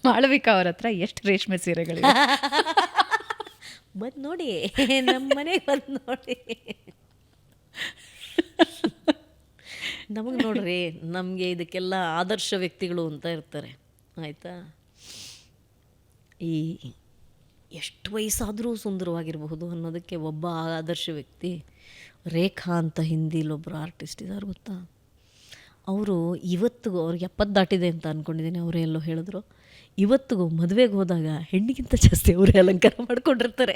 ಮಾಳವಿಕಾ ಅವ್ರ ಹತ್ರ ಎಷ್ಟು ರೇಷ್ಮೆ ಸೀರೆಗಳಿವೆ? ಬಂದು ನೋಡಿ, ನಮ್ಮ ಮನೆಗೆ ಬಂದು ನೋಡಿ. ನಮಗೆ ನೋಡ್ರಿ, ನಮಗೆ ಇದಕ್ಕೆಲ್ಲ ಆದರ್ಶ ವ್ಯಕ್ತಿಗಳು ಅಂತ ಇರ್ತಾರೆ, ಆಯಿತಾ. ಈ ಎಷ್ಟು ವಯಸ್ಸಾದರೂ ಸುಂದರವಾಗಿರಬಹುದು ಅನ್ನೋದಕ್ಕೆ ಒಬ್ಬ ಆದರ್ಶ ವ್ಯಕ್ತಿ ರೇಖಾ ಅಂತ ಹಿಂದಿಲೊಬ್ಬರು ಆರ್ಟಿಸ್ಟ್ ಇದ್ದಾರೆ, ಗೊತ್ತಾ. ಅವರು ಇವತ್ತಿಗೂ, ಅವ್ರಿಗೆ 70 ದಾಟಿದೆ ಅಂತ ಅಂದ್ಕೊಂಡಿದ್ದೀನಿ, ಅವರೇ ಎಲ್ಲೋ ಹೇಳಿದ್ರು. ಇವತ್ತಿಗೂ ಮದುವೆಗೆ ಹೋದಾಗ ಹೆಣ್ಣಿಗಿಂತ ಜಾಸ್ತಿ ಅವರೇ ಅಲಂಕಾರ ಮಾಡ್ಕೊಂಡಿರ್ತಾರೆ.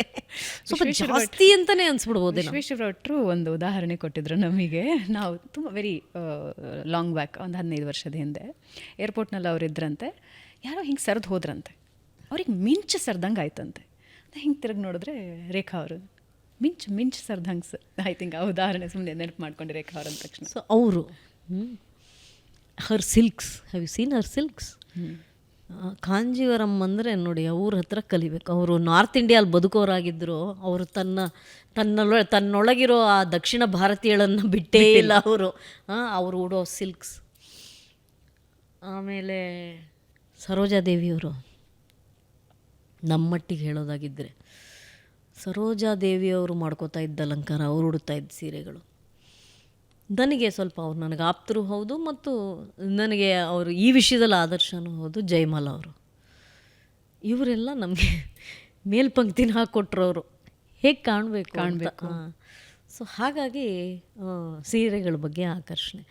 ಸ್ವಲ್ಪ ಜಾಸ್ತಿ ಅಂತಲೇ ಅನ್ಸ್ಬಿಡ್ಬೋದು. ವಿಶ್ವೇಶ್ವರಭಟ್ರು ಒಂದು ಉದಾಹರಣೆ ಕೊಟ್ಟಿದ್ರು ನಮಗೆ. ನಾವು ತುಂಬ ವೆರಿ ಲಾಂಗ್ ಬ್ಯಾಕ್, ಒಂದು 15 ವರ್ಷದ ಹಿಂದೆ ಏರ್ಪೋರ್ಟ್ನಲ್ಲಿ ಅವರಿದ್ರಂತೆ. ಯಾರೋ ಹಿಂಗೆ ಸರಿದು ಹೋದ್ರಂತೆ, ಅವ್ರಿಗೆ ಮಿಂಚು ಸರ್ದಂಗೆ ಆಯ್ತಂತೆ. ಹಿಂಗೆ ತಿರುಗಿ ನೋಡಿದ್ರೆ ರೇಖಾ ಅವರು ಮಿಂಚು ಸರ್ದಂಗೆ ಐ ಥಿಂಕ್ ಆ ಉದಾಹರಣೆ ಸುಮ್ಮನೆ ನೆನಪು ಮಾಡ್ಕೊಂಡು ರೇಖಾ ಅವ್ರ ಅಂದ ತಕ್ಷಣ. ಸೊ ಅವರು her silks, have you seen her silks? Kanjeevaram ಅಂದರೆ ನೋಡಿ, ಅವ್ರ ಹತ್ರ ಕಲಿಬೇಕು. ಅವರು ನಾರ್ತ್ ಇಂಡಿಯಾಲ್ಲಿ ಬದುಕೋರಾಗಿದ್ದರು. ಅವರು ತನ್ನೊಳಗಿರೋ ಆ ದಕ್ಷಿಣ ಭಾರತೀಯಳನ್ನು ಬಿಟ್ಟೇ ಇಲ್ಲ ಅವರು. ಅವರು ಉಡೋ ಸಿಲ್ಕ್ಸ್. ಆಮೇಲೆ ಸರೋಜಾದೇವಿಯವರು, ನಮ್ಮಟ್ಟಿಗೆ ಹೇಳೋದಾಗಿದ್ದರೆ ಸರೋಜಾದೇವಿಯವರು ಮಾಡ್ಕೋತಾ ಇದ್ದ ಅಲಂಕಾರ, ಅವರು ಉಡ್ತಾ ಇದ್ದ ಸೀರೆಗಳು ನನಗೆ ಸ್ವಲ್ಪ, ಅವ್ರು ನನಗೆ ಆಪ್ತರು ಹೌದು, ಮತ್ತು ನನಗೆ ಅವರು ಈ ವಿಷಯದಲ್ಲಿ ಆದರ್ಶನೂ ಹೌದು. ಜಯಮಾಲ ಅವರು, ಇವರೆಲ್ಲ ನಮಗೆ ಮೇಲ್ಪಂಕ್ತಿನ ಹಾಕ್ಕೊಟ್ರು. ಅವರು ಹೇಗೆ ಕಾಣಬೇಕು. ಸೊ ಹಾಗಾಗಿ ಸೀರೆಗಳ ಬಗ್ಗೆ ಆಕರ್ಷಣೆ.